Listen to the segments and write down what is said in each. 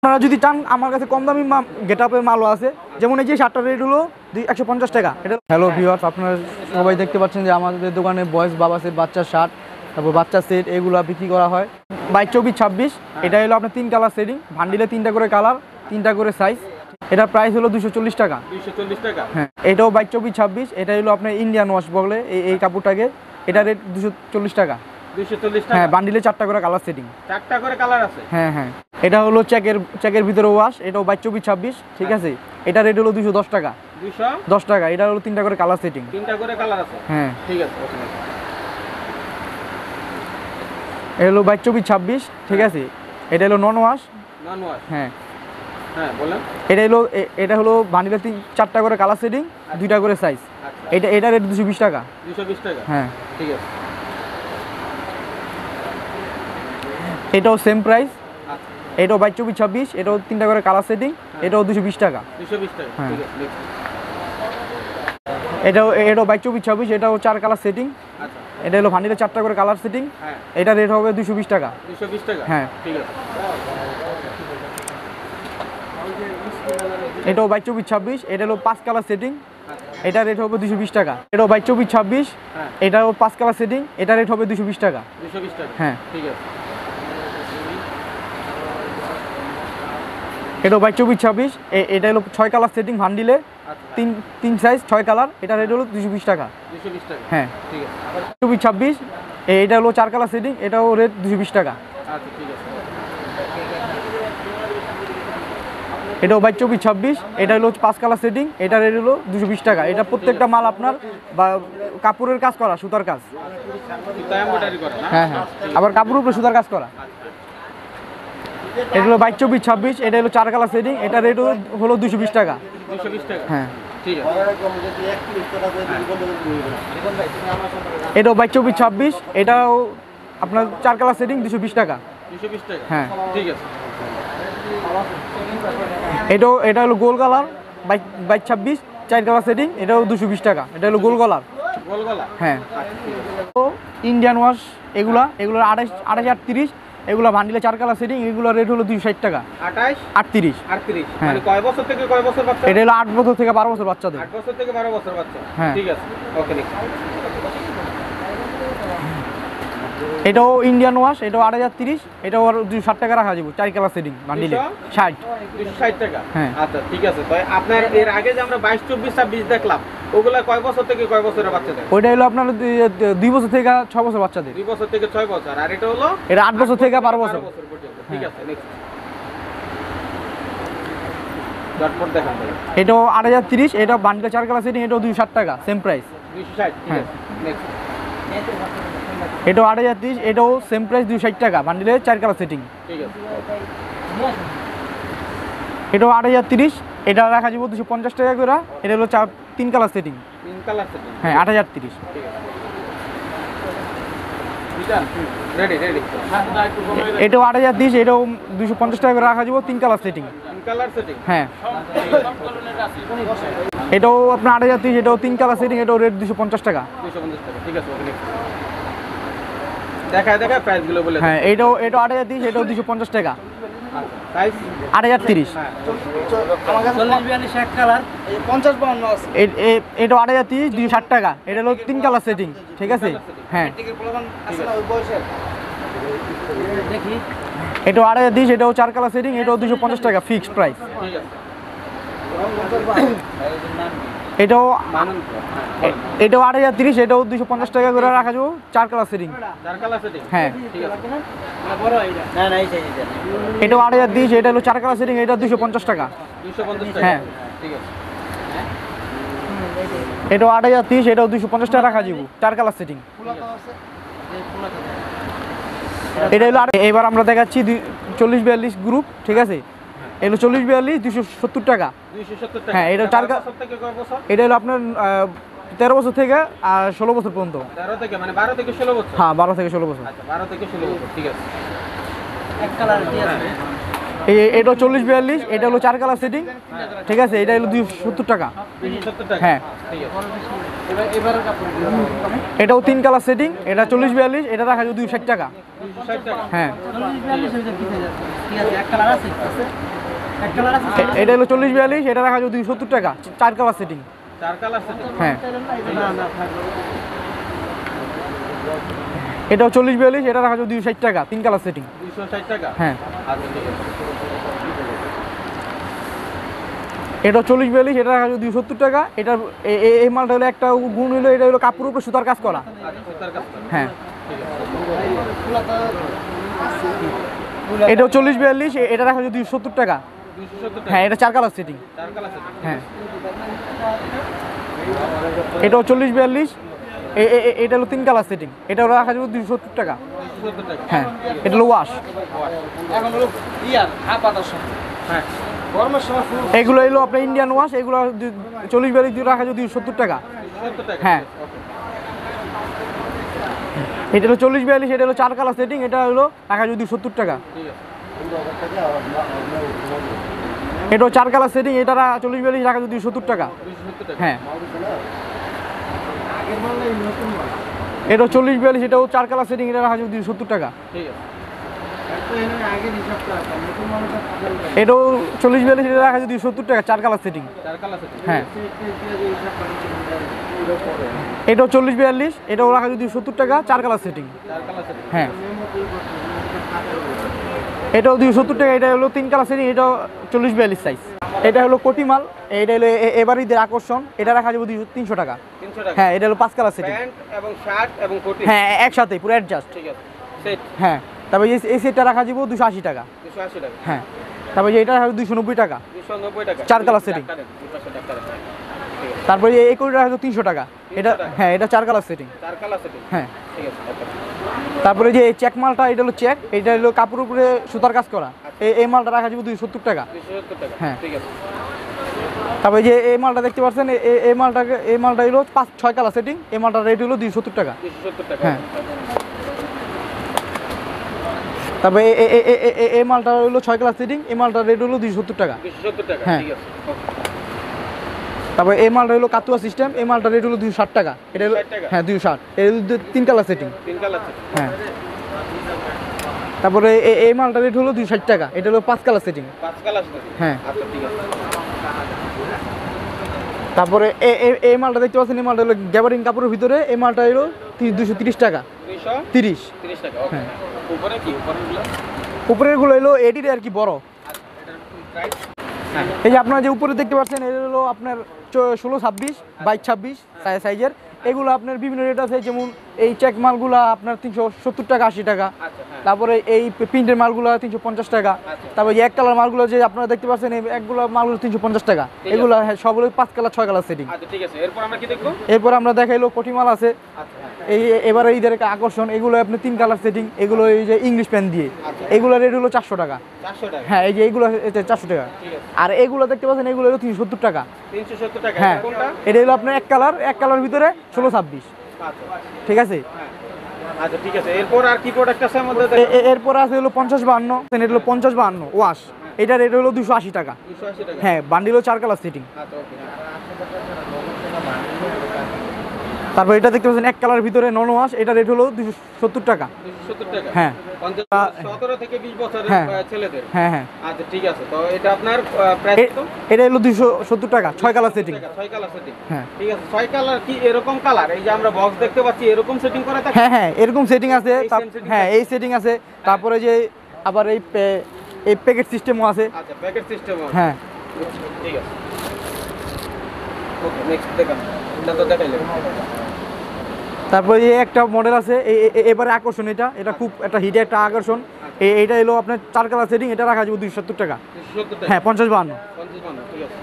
আপনারা যদি চান আমার কাছে কম দামি গেটআপের মালও আছে, যেমন এই যে শার্টটার রেট হলো 150 টাকা। এটা হ্যালো ভিউয়ার্স, আপনারা সবাই দেখতে পাচ্ছেন যে আমাদের দোকানে বয়েজ বাবা সেট, বাচ্চার শার্ট, তারপর বাচ্চার সেট এগুলো বিক্রি করা হয়। 22, 24, 26 এটা হলো আপনার 3 কালার সেটিং, ভান্ডিলে 3টা করে কালার, 3টা করে সাইজ। এটা প্রাইস হলো 240 টাকা। 240 টাকা। হ্যাঁ, এটাও 22, 24, 26 এটা হলো আপনার ইন্ডিয়ান ওয়াশ বলে এই কাপড়টাকে। এটা রেট 240 টাকা। 240 টাকা। হ্যাঁ, বান্ডিলে 4টা করে কালার সেটিং। 4টা করে কালার আছে। হ্যাঁ হ্যাঁ, এটা হলো চেকের ভিতরে ওয়াশ, এটাও 22, 24, 26 ঠিক আছে। এটা রেট হলো 210 টাকা। 210 টাকা। এটা হলো 3টা করে কালার সেটিং। 3টা করে কালার আছে। হ্যাঁ ঠিক আছে, ওকে। এটা হলো 22, 26 ঠিক আছে। এটা হলো নন ওয়াশ। হ্যাঁ হ্যাঁ, বলেন। এটা হলো বান্ডিলে 4টা করে কালার সেটিং, 2টা করে সাইজ। এটা রেট 220 টাকা। 220 টাকা। হ্যাঁ, ঠিক আছে। এটাও সেম প্রাইস। এটাও 22, 26, এটাও 3টা করে কালার সেটিং, এটাও 220 টাকা। 220 টাকা। হ্যাঁ। ঠিক আছে। এটাও 22, 26, এটাও 4 কালার সেটিং। আচ্ছা। এটা হলো ভান্ডিলে 4টা করে কালার সেটিং। হ্যাঁ। এটা রেট হবে 220 টাকা। 220 টাকা। হ্যাঁ, ঠিক আছে। এটাও 22, 26, এটা হলো 5 কালার সেটিং। এটা রেট হবে 220 টাকা। এটাও 22, 26, হ্যাঁ। এটাও 5 কালার সেটিং, এটা রেট হবে 220 টাকা। 220 টাকা। হ্যাঁ, ঠিক আছে। এটাও 22, 26, এটা হলো 6 কালার সেটিং ভান্ডিলে, আচ্ছা। 3 সাইজ 6 কালার, এটা রেট হলো 220 টাকা। 220 টাকা। হ্যাঁ, ঠিক আছে। 22, 26, এটা হলো 4 কালার সেটিং, এটাও রেট 220 টাকা। আচ্ছা, ঠিক আছে। এটাও 22, 26, এটা হলো 5 কালার সেটিং, এটা রেট হলো 220 টাকা। এটা প্রত্যেকটা মাল আপনার বা কাপড়ের কাজ করা, সুতার কাজ। সুতা এমব্রয়ডারি করা না? হ্যাঁ হ্যাঁ, আবার কাপড়ের উপরে সুতার কাজ করা। এটা হলো 22, 26, এটা হলো 4 কালার সেটিং, এটা রেট হলো 220 টাকা। 220 টাকা। হ্যাঁ, ঠিক আছে। এটাও 22, 26, এটাও আপনার 4 কালার সেটিং, 220 টাকা। 220 টাকা। হ্যাঁ, ঠিক আছে। এটা হলো গোল কালার, 22, 26, 4 কালার সেটিং, এটাও 220 টাকা। এটা হলো গোল কালার। গোল গলা। হ্যাঁ, তো ইন্ডিয়ান ওয়াশ এগুলো 28, 38, এগুলো ভান্ডিলে 4 কালার সেটিং, এগুলো রেট হলো 260 টাকা। 28, 38। 38। হ্যাঁ। মানে কয় বছর থেকে কয় বছর বাচ্চা? এটা হলো 8 বছর থেকে 12 বছর বাচ্চাদের। 8 বছর থেকে 12 বছর বাচ্চা। হ্যাঁ। ঠিক আছে, ওকে। এটাও ইন্ডিয়ান ওয়াশ, এটাও 8030, এটাও 260 টাকা রাখা যাবে 4 কালার সেটিং ভান্ডিলে 60। 260 টাকা। হ্যাঁ। আচ্ছা, ঠিক আছে। তো আপনার এর আগে যে আমরা 22, 24, 26 দেখলাম, ওগুলা কয় বছর থেকে কয় বছরের বাচ্চাদের? ওইটা হলো আপনার 2 বছর থেকে 6 বছর বাচ্চাদের। 2 বছর থেকে 6 বছর। আর এটা হলো এটা 8 বছর থেকে 12 বছর পর্যন্ত। ঠিক আছে, নেক্সট। ঝটপট দেখান ভাই। এটাও 8030, এটা বান্ডিলে 4 কালার সেটিং, এটাও 260 টাকা, সেম প্রাইস। 260। ঠিক হ্যাঁ। আছে, নেক্সট। এটাও 8030, এটাও সেম প্রাইস 260 টাকা, বান্ডিলে 4 কালার সেটিং। ঠিক আছে। এটাও 8030, এটা রাখা যাবে 250 টাকা করে। এটা হলো 3 কালার সেটিং। 3 colour setting. হ্যাঁ, 8030। ঠিক আছে। রেডি। এটাও 8030, এটাও 250 টাকা করে রাখা যাবে 3 কালার সেটিং। 3 colour setting. হ্যাঁ, এটাও আপনার 8030, এটাও 3 কালার সেটিং, এটাও রেট 250 টাকা। 250 টাকা। ঠিক আছে, ওকে। দেখা প্রাইস গুলো বলে। হ্যাঁ, এটাও 8030, এটাও 250 টাকা। সাইজ 8030। এটাও 8030, 260 টাকা। এটা হলো 3 কালার সেটিং। ঠিক আছে। হ্যাঁ, এটাও 8030, এটাও 4 কালার সেটিং, এটাও 250 টাকা ফিক্সড প্রাইস। ঠিক আছে। এটাও 8030, এটাও 250 টাকা করে রাখা যাবে 4 কালার সেটিং। 4 colour setting. হ্যাঁ, ঠিক আছে। এটাও 8030, এটা হলো 4 কালার সেটিং, এটা 250 টাকা। 250 টাকা। হ্যাঁ, ঠিক আছে। এটাও 8030, এটাও 250 টাকা রাখা যাবে 4 কালার সেটিং। এটা হলো। এবার আমরা দেখাচ্ছি 40-42 গ্রুপ। ঠিক আছে, এগুলো 40-42, 270 টাকা। 270 টাকা। হ্যাঁ, এটা 4 বছর থেকে কয় বছর? এটা হলো আপনার 13 বছর থেকে 16 বছর পর্যন্ত। 13 থেকে মানে 12 থেকে 16 বছর। হ্যাঁ, 12 থেকে 16 বছর। আচ্ছা, 12 থেকে 16 বছর। ঠিক আছে। এক কালার কি আছে? এটা 40-42, এটা হলো 4 কালার সেটিং। ঠিক আছে, এটা হলো 270 টাকা। 270 টাকা। হ্যাঁ, ঠিক আছে। এবারের কাপড় এটাও 3 কালার সেটিং, এটা 40-42, এটা রাখা যাবে 260 টাকা। 260 টাকা। হ্যাঁ 40-42 এর কি আছে এক কালার আছে এক কালার আছে এটা হলো 40-42, এটা রাখা যাবে 270 টাকা, 4 কালার সেটিং। 4 colour setting. হ্যাঁ না না থাকবে এটাও 40-42, এটা রাখা যাবে 260 টাকা, 3 কালার সেটিং। 260 টাকা। হ্যাঁ আচ্ছা ঠিক আছে। এটা 40-42, এটা রাখা যাবে 270 টাকা। এটা এই মালটা হলো একটা গুণ হলো, এটা হলো কাপড়ের উপরে সুতার কাজ করা। আচ্ছা সুতার কাজ করা। হ্যাঁ ফুলা এটাও 40-42, এটা রাখা যাবে 270 টাকা। 270 টাকা। হ্যাঁ এটা 4 কালার সেটিং। 4 colour setting. হ্যাঁ এটাও 40-42, এটা হলো 3 কালার সেটিং, এটাও রাখা যাবে 270 টাকা। 270 টাকা। হ্যাঁ এটা হলো ওয়াশ। এখন হলো ইয়ার হাফ আদার সময় হ্যাঁ গরমের সময় ফুল এগুলো হলো আপনার ইন্ডিয়ান ওয়াশ, এগুলো 40-42 দিয়ে রাখা যাবে 270 টাকা। 270 টাকা। হ্যাঁ। এটা হলো 40-42, এটা হলো 4 কালার সেটিং, এটা হলো রাখা যাবে 270 টাকা। ঠিক আছে। এটাও 4 কালার সেটিং, এটা 40-42 রাখা যাবে 270 টাকা। 270 টাকা। হ্যাঁ এটাও 40-42, এটাও 4 কালার সেটিং, এটা রাখা যাবে 270 টাকা। ঠিক আছে। আগে হিসাবটা আছে নতুন মানুষের এটাও 40-42, এটা রাখা যাবে 270 টাকা, 4 কালার সেটিং। 4 colour setting. হ্যাঁ এটাও 40-42, এটাও রাখা যাবে 270 টাকা, 4 কালার সেটিং। 4 colour setting. হ্যাঁ এটাও 270 টাকা, এটা হলো 3 কালার সেটিং, এটাও 40-42 সাইজ। এটা হলো কোটি মাল, এটা হলো এবার ঈদের আকর্ষণ, এটা রাখা যাবে 300 টাকা। 300 টাকা। হ্যাঁ এটা হলো 5 কালার সেটিং। প্যান্ট এবং শার্ট এবং কোটি। হ্যাঁ একসাথে পুরো অ্যাডজাস্ট। ঠিক আছে। সেট হ্যাঁ তারপরে এই সেটটা রাখা যাবে 280 টাকা। 280 টাকা। হ্যাঁ তারপরে এটা রাখা যাবে 290 টাকা। 290 টাকা। 4 কালার সেটিং। 200 টাকা। ঠিক আছে। তারপরে এই কোটিটা রাখা যাবে 300 টাকা। এটা 300 টাকা। হ্যাঁ এটা 4 কালার সেটিং। 4 colour setting. হ্যাঁ ঠিক আছে। ওকে। তারপরে যে এই চেক মালটা, এটা হলো চেক, এটা হলো কাপড়ের উপরে সুতার কাজ করা, এই মালটা রাখা যাবে 270 টাকা। 270 টাকা। হ্যাঁ। ঠিক আছে। তারপরে যে এই মালটা দেখতে পাচ্ছেন, এই মালটা হলো 5-6 কালার সেটিং, এই মালটার রেট হলো 270 টাকা। 270 টাকা। হ্যাঁ। তারপরে এই মালটা হলো 6 কালার সেটিং, এই মালটার রেট হলো 270 টাকা। 270 টাকা। হ্যাঁ। ঠিক আছে। ওকে। তারপরে এই মালটা হলো কাতুয়া সিস্টেম, এই মালটার রেট হলো 260 টাকা। এটা হলো 260 টাকা? হ্যাঁ 260, এটা হলো 3 কালার সেটিং। 3 colour setting. হ্যাঁ তারপরে এই মালটার রেট হলো 260 টাকা, এটা হলো 5 কালার সেটিং। 5 colour setting. হ্যাঁ আচ্ছা ঠিক আছে। তারপরে এই মালটা দেখতে পাচ্ছেন, এই মালটা হলো গ্যাবারিন কাপড়ের ভিতরে, এই মালটা হলো 230 টাকা। 30। 230 টাকা। ওকে। হ্যাঁ। উপরে কি? উপরেরগুলো? উপরের গুলো হলো এডির আর কি বড়। আচ্ছা এটার প্রাইস? হ্যাঁ। এই যে আপনারা যে উপরে দেখতে পাচ্ছেন, এটা হলো আপনার 16-26, 22-26 সাইজের। এগুলো আপনার বিভিন্ন রেট আছে, যেমন এই চেক মালগুলো আপনার 370 টাকা, 80 টাকা। আচ্ছা হ্যাঁ। তারপরে এই প্রিন্টের মালগুলো 350 টাকা। আচ্ছা। তারপরে এক কালার মালগুলো যে আপনারা দেখতে পাচ্ছেন, এই একগুলো মালগুলো 350 টাকা। আছে। এগুলো হ্যাঁ সবগুলো 5 কালার 6 কালার সেটিং। আচ্ছা ঠিক আছে। এরপর আমরা কি দেখবো? এরপর আমরা দেখাইলো কোটি মাল আছে, আচ্ছা হ্যাঁ। এই এবারে ঈদের একটা আকর্ষণ, এগুলো আপনি 3 কালার সেটিং, এগুলো এই যে ইংলিশ পেন দিয়ে, আচ্ছা। এগুলো রেট হলো 400 টাকা। 400 টাকা। হ্যাঁ এই যে এগুলো 400 টাকা। ঠিক আছে। আর এগুলো দেখতে পাচ্ছেন, এগুলো হলো 370 টাকা। 370 টাকা। হ্যাঁ এটা কোনটা? এটা হলো আপনার এক কালার ভিতরে 16-26। আচ্ছা। ঠিক আছে। হ্যাঁ। আচ্ছা ঠিক আছে। এরপর আর কি প্রোডাক্ট আছে আমাদের? এরপর আছে হলো 50-52, এটা হলো 50-52 ওয়াশ, এটা রেট হলো 280 টাকা। 280 টাকা। হ্যাঁ বান্ডিল হলো 4 কালার সেটিং। আচ্ছা ওকে। তারপর এটা দেখতে পাচ্ছেন এক কালার ভিতরে নন ওয়াশ, এটা রেট হলো 270 টাকা। 270 টাকা। হ্যাঁ। 17 থেকে 20 বছরের হ্যাঁ। ছেলেদের। হ্যাঁ হ্যাঁ আচ্ছা ঠিক আছে। তো এটা আপনার প্রাইস কত? এটা হলো 270 টাকা, 6 কালার সেটিং। 6 colour setting. হ্যাঁ ঠিক আছে। 6 কালার কি এরকম কালার? এই যে আমরা বক্স দেখতে পাচ্ছি, এরকম সেটিং করা থাকে? হ্যাঁ হ্যাঁ এরকম সেটিং আছে। এই same setting হ্যাঁ আছে? এই সেটিং আছে। তারপরে যে আবার এই প্যাকেট সিস্টেমও আছে। আচ্ছা প্যাকেট সিস্টেম। হ্যাঁ ঠিক আছে। ওকে নেক্সট দেখান। এটা তো দেখাইলেন। তারপরে এই একটা মডেল আছে, এবারে আকর্ষণ, এটা খুব একটা হিটে একটা আকর্ষণ। এইটা এলো আপনার 4 কালার সেটিং, এটা রাখা যাবে 270 টাকা। 270 টাকা। হ্যাঁ 50-52। 55 ঠিক আছে।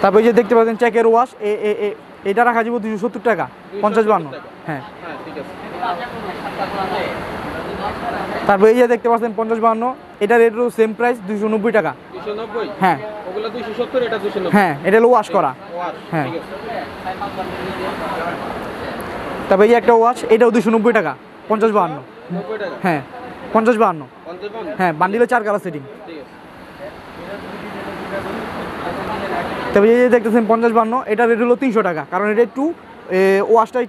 তারপরে এই যে দেখতে পাচ্ছেন চেকের ওয়াশ, এটা রাখা যাবে 270 টাকা, 50-52। হ্যাঁ হ্যাঁ ঠিক আছে। তারপরে এই যে দেখতে পাচ্ছেন 50-52, এটা রেট হলো সেম প্রাইস 290 টাকা। 290? হ্যাঁ ওগুলা 270, এটা 290। হ্যাঁ এটা হলো ওয়াশ করা। ওয়াশ। হ্যাঁ। ঠিক আছে। তারপরে এই যে একটা ওয়াশ, এটাও 290 টাকা, 50-52। 90 টাকা। হ্যাঁ 50-52। 55? হ্যাঁ বান্ডিলে 4 কালার সেটিং। ঠিক আছে। তবে এই যে দেখতেছেন 50-52, এটা রেট হলো 300 টাকা, কারণ এটা একটু ওয়াশটা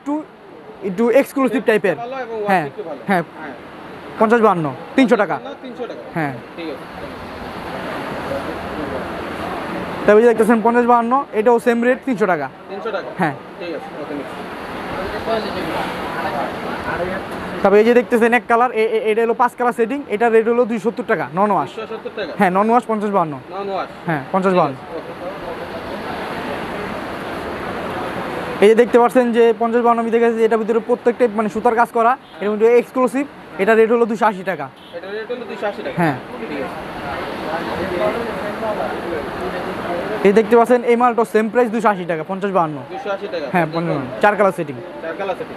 একটু এক্সক্লুসিভ টাইপের। ভালো এবং ওয়াশ হ্যাঁ একটু ভালো। হ্যাঁ, হ্যাঁ 50-52 300 টাকা। 300 টাকা। হ্যাঁ, ঠিক আছে। তবে এই যে দেখতেছেন 50-52, এটাও সেম রেট 300 টাকা। 300 টাকা। হ্যাঁ, ঠিক আছে, ওকে নেক্সট। তবে এই যে দেখতেছেন এক কালার, এটা হলো 5 কালার সেটিং, এটা রেট হলো 270 টাকা নন ওয়াশ। 270 টাকা। হ্যাঁ, নন ওয়াশ 50-52। নন ওয়াশ। হ্যাঁ 50-52। ওকে। এই যে দেখতে পাচ্ছেন যে 50-52 আমি দেখেছি, এটার ভিতরে প্রত্যেকটা মানে সুতার কাজ করা, এর মধ্যে এক্সক্লুসিভ, এটা রেট হলো 280 টাকা। এটা রেট হলো 280 টাকা। হ্যাঁ, ঠিক আছে। এই দেখতে পাচ্ছেন এই মালটা সেম প্রাইস 280 টাকা 50-52। 280 টাকা। হ্যাঁ 50-52, 4 কালার সেটিং। 4 colour setting.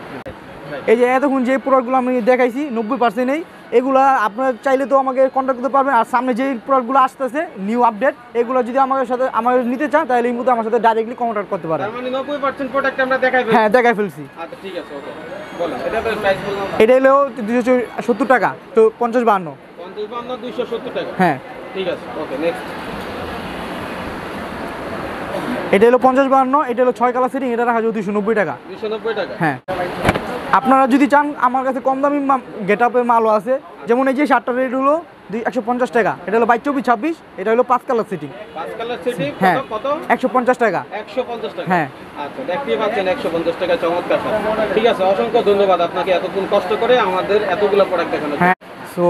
এই যে এতক্ষণ যে প্রোডাক্টগুলো আমি দেখাইছি 90% এগুলা আপনারা চাইলে তো আমাকে কন্ট্যাক্ট করতে পারবেন। আর সামনে যে প্রোডাক্টগুলো আসতেছে নিউ আপডেট, এগুলো যদি আমাদের নিতে চান তাহলে এই মুহূর্তে আমার সাথে ডাইরেক্টলি কন্ট্যাক্ট করতে পারেন। তার মানে 90% প্রোডাক্ট আমরা দেখাইবো। হ্যাঁ, দেখাই ফেলছি। আচ্ছা ঠিক আছে, ওকে বলেন। এটা তো প্রাইস বললাম। এটা হলো 270 টাকা, তো 50-52। 50-52 270 টাকা। হ্যাঁ, ঠিক আছে, ওকে নেক্সট। এটা হলো 50-52, এটা হলো 6 কালার সেটিং, এটা রাখা যাবে 290 টাকা। 290 টাকা। হ্যাঁ, আপনারা যদি চান আমার কাছে কম দামি গেটআপের মালও আছে, যেমন এই যে শার্টটার রেট হলো 150 টাকা, এটা হলো 22-24-26, এটা হলো 5 কালার সেটিং। 5 কালার সেটিং হ্যাঁ, কত? 150 টাকা। 150 টাকা। হ্যাঁ। আচ্ছা, দেখতেই পাচ্ছেন 150 টাকা, চমৎকার শার্ট। ঠিক আছে, অসংখ্য ধন্যবাদ আপনাকে এতক্ষণ কষ্ট করে আমাদের এতগুলো প্রোডাক্ট দেখানোর জন্য। হ্যাঁ, সো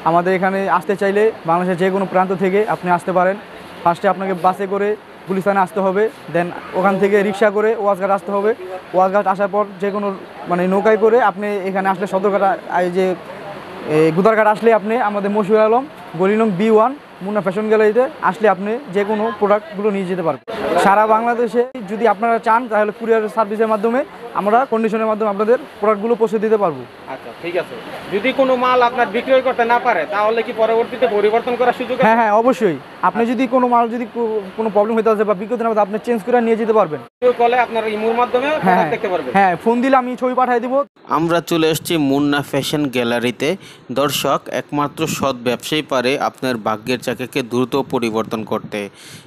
আমাদের এখানে আসতে চাইলে বাংলাদেশের যে কোনো প্রান্ত থেকে আপনি আসতে পারেন। ফার্স্টে আপনাকে বাসে করে গুলিস্তানে আসতে হবে, দেন ওখান থেকে রিক্সা করে ওয়াজঘাট আসতে হবে। ওয়াজঘাট আসার পর যে কোনো মানে নৌকায় করে আপনি এখানে আসলে সদরঘাট, এই যে গুদারঘাট আসলে আপনি আমাদের মশিউর আলম গলি নং B1 মুন্না ফ্যাশন গ্যালারিতে আসলে আপনি যে কোনো প্রোডাক্টগুলো নিয়ে যেতে পারবেন। সারা বাংলাদেশে যদি আপনারা চান তাহলে কুরিয়ার সার্ভিসের মাধ্যমে আমরা কন্ডিশনের মাধ্যমে আপনাদের প্রোডাক্টগুলো পৌঁছে দিতে পারবো। আচ্ছা ঠিক আছে, যদি কোনো মাল আপনার বিক্রয় করতে না পারে তাহলে কি পরবর্তীতে পরিবর্তন করার সুযোগ আছে? হ্যাঁ হ্যাঁ, অবশ্যই। আপনি যদি কোনো মাল যদি কোনো প্রবলেম হতে আসে বা বিক্রি না হতে, আপনি চেঞ্জ করে নিয়ে যেতে পারবেন। কলে আপনার ইমোর মাধ্যমে হ্যাঁ প্রোডাক্ট দেখতে পারবেন। হ্যাঁ, ফোন দিলে আমি ছবি পাঠিয়ে দিব। আমরা চলে এসেছি মুন্না ফ্যাশন গ্যালারিতে। দর্শক, একমাত্র সৎ ব্যবসায়ী পারে আপনার ভাগ্যের চাকাকে দ্রুত পরিবর্তন করতে।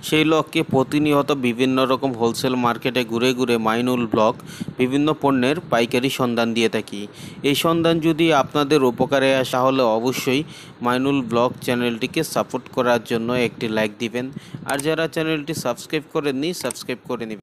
সেই লক্ষ্যে প্রতিনিয়ত বিভিন্ন রকম হোলসেল মার্কেটে ঘুরে ঘুরে মাইনুল ব্লগ বিভিন্ন পণ্যের পাইকারি সন্ধান দিয়ে থাকি। এই সন্ধান যদি আপনাদের উপকারে আসে তাহলে অবশ্যই মাইনুল ব্লগ চ্যানেলটিকে সাপোর্ট করার জন্য একটি লাইক দিবেন। আর যারা চ্যানেলটি সাবস্ক্রাইব করেননি, সাবস্ক্রাইব করে নেবেন।